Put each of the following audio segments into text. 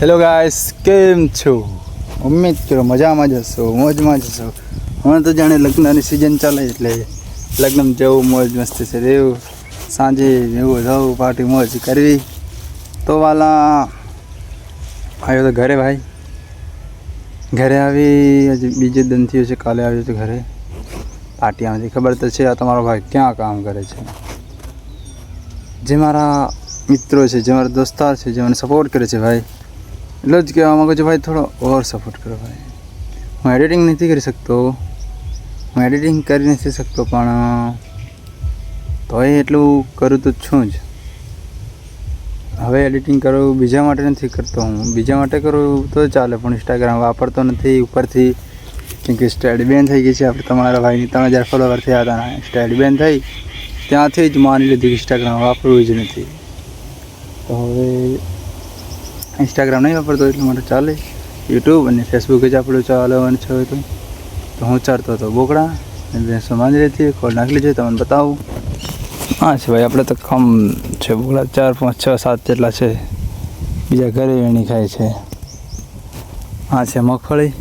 Hello guys, કેમ છો? ઉમ્મીદ કરો મજામાં જ હશો, મોજમાં જ હશો. હવે તો જાણે લગ્નની સિઝન ચાલે એટલે લગ્નમાં જવું, મોજ મસ્તી છે રહેવું, સાંજે એવું જવું, પાર્ટી મોજ કરવી. તો વાલા આવ્યો તો ઘરે ભાઈ, ઘરે આવી હજી બીજે દિન થયું છે, કાલે આવ્યો છે ઘરે પાર્ટી આમાંથી. ખબર તો છે આ તમારો ભાઈ ક્યાં કામ કરે છે. જે મારા મિત્રો છે, જે મારા દોસ્તાર છે, જે મને સપોર્ટ કરે છે ભાઈ, એટલો જ કહેવા માગું છું ભાઈ, થોડો ઓવર સપોર્ટ કરો ભાઈ. હું એડિટિંગ નથી કરી શકતો, હું એડિટિંગ કરી નથી શકતો, પણ તોય એટલું કરું તો છું જ. હવે એડિટિંગ કરવું બીજા માટે નથી કરતો હું, બીજા માટે કરું તો ચાલે, પણ ઇન્સ્ટાગ્રામ વાપરતો નથી ઉપરથી, કેમ કે સ્ટેડી બેન થઈ ગઈ છે. આપણે તમારા ભાઈની 3000 ફોલોવર થયા હતા, સ્ટેડી બેન થઈ ત્યાંથી જ માની લીધું કે ઇન્સ્ટાગ્રામ વાપરવું જ નથી. તો હવે ઇન્સ્ટાગ્રામ નહીં વાપરતો એટલે માટે ચાલે, યુટ્યુબ અને ફેસબુક જ આપણું ચાલવાનું છે. હવે તો હું ચારતો હતો બોકડા અને ભેંસો માંજી રહેતી, ખોળ નાખી છે, તમને બતાવું. હા છે ભાઈ, આપણે તો કમ છે બોકડા, 4 5 6 7 જેટલા છે, બીજા ઘરે વેણી ખાય છે. હા છે મગફળી,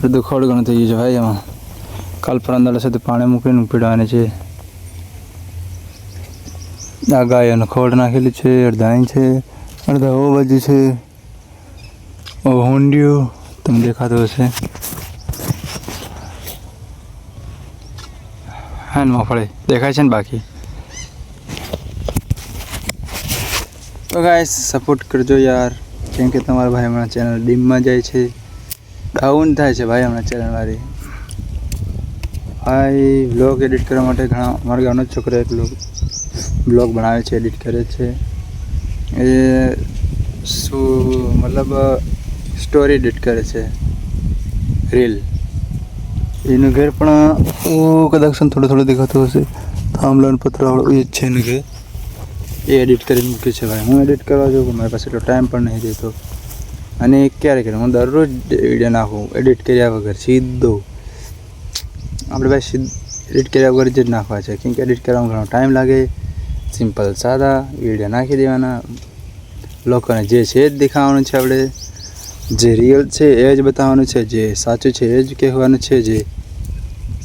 બધું ખોળ ઘણું થઈ ગયું છે ભાઈ. એમાં કાલ પર અંદાજ સુધી પાણી મૂકીને પીડવાની છે. આ ગાયોને ખોળ નાખેલી છે, અડધા અહીં છે, અડધા ઓ બાજુ છે. હોંડિયું તમને દેખાતો હશે. હા ને મગફળી દેખાય છે ને બાકી. તો ગાઈસ સપોર્ટ કરજો યાર, કેમ કે તમારા ભાઈ હમણાં ચેનલ ડીમમાં જાય છે, ડાઉન થાય છે ભાઈ હમણાં ચેનલ મારી. ભાઈ વ્લોગ એડિટ કરવા માટે ઘણા મારા ગામનો જ છોકરો એક બ્લોગ બનાવે છે, એડિટ કરે છે. એ શું મતલબ સ્ટોરી એડિટ કરે છે, રીલ. એનું ઘર પણ કદાચ થોડું થોડું દેખાતું હશે, થાંભલાનું પતરાવાળું એ જ છે એનું ઘર. એ એડિટ કરીને મૂકે છે ભાઈ. હું એડિટ કરવા જાઉં પણ મારી પાસે એટલો ટાઈમ પણ નહીં રહેતો. અને ક્યારે કરે, હું દરરોજ વિડીયો નાખું એડિટ કર્યા વગર સીધો. આપણે ભાઈ એડિટ કર્યા વગર જ નાખવા છે, કેમ કે એડિટ કરવામાં ઘણો ટાઈમ લાગે. સિમ્પલ સાદા વિડીયો નાખી દેવાના, લોકોને જે છે એ જ દેખાવાનું છે. આપણે જે રિયલ છે એ જ બતાવવાનું છે, જે સાચું છે એ જ કહેવાનું છે, જે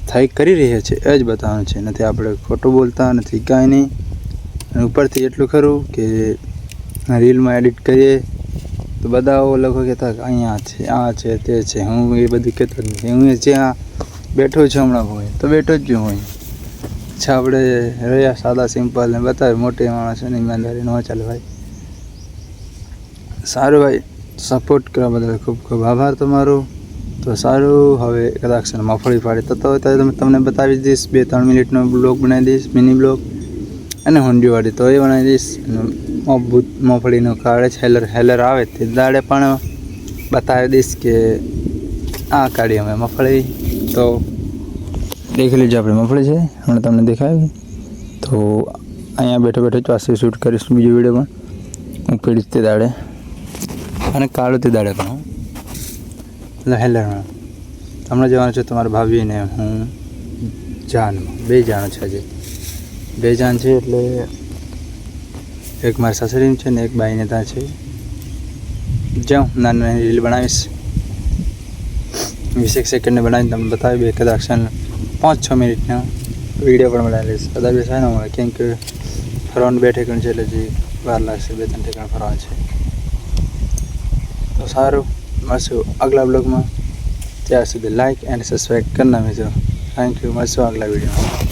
થાય કરી રહ્યા છે એ જ બતાવવાનું છે. નથી આપણે ખોટું બોલતા નથી, કાંઈ નહીં. અને ઉપરથી એટલું ખરું કે રીલમાં એડિટ કરીએ તો બધા લોકો કહેતા કે અહીંયા છે, આ છે, તે છે. હું એ બધું કહેતો જ નથી. હું જ્યાં બેઠો છું હમણાં હોય તો બેઠો જ છું હોય. અચ્છા આપણે રહ્યા સાદા સિમ્પલ ને બતાવે મોટી માણસોની ઈમાનદારી ન ચાલે ભાઈ. સારું ભાઈ, સપોર્ટ કરવા બદલ ખૂબ ખૂબ આભાર તમારો. તો સારું, હવે કદાચ મગફળી ફાડી થતો હોય તો તમને બતાવી દઈશ, 2-3 મિનિટનો બ્લોગ બનાવી દઈશ, મિની બ્લોગ. અને હોંડીવાળી તો એ બનાવી દઈશ. મગફળીનો કાળે જ હેલર આવે તે દાડે પણ બતાવી દઈશ કે આ કાઢી અમે મગફળી. તો દેખી લીધું આપણે મગફળી છે, હમણાં તમને દેખાય. તો અહીંયા બેઠો બેઠો પાછી શૂટ કરીશ બીજો વિડીયો પણ હું પીડીશ તે દાડે, અને કાળું તે દાડે પણ એટલે હેલરમાં હમણાં જવાનું છે. તમારા ભાભીને હું જાનમાં 2 જાણ છે, આજે 2 જાણ છે. એટલે એક મારી સાસરીની છે ને એક બાઈને ત્યાં છે. જાઉં નાની નાની રીલ બનાવીશ, 20 સેકન્ડને બનાવીને તમને બતાવી. કદાચ 5-6 મિનિટનો વિડીયો પણ બનાવી લઈશ. કદાચ બેસાય ન મળે, કેમ કે ફરવાનું 2 ઠેકાણ છે, એટલે જે વાર લાગશે, 2-3 ઠેકાણ ફરવાનું છે. તો સારું, મળશું આગલા બ્લોગમાં. ત્યાં સુધી લાઈક એન્ડ સબસ્ક્રાઈબ કરી નાખજો. Thank you. મળશું આગલા વિડીયોમાં.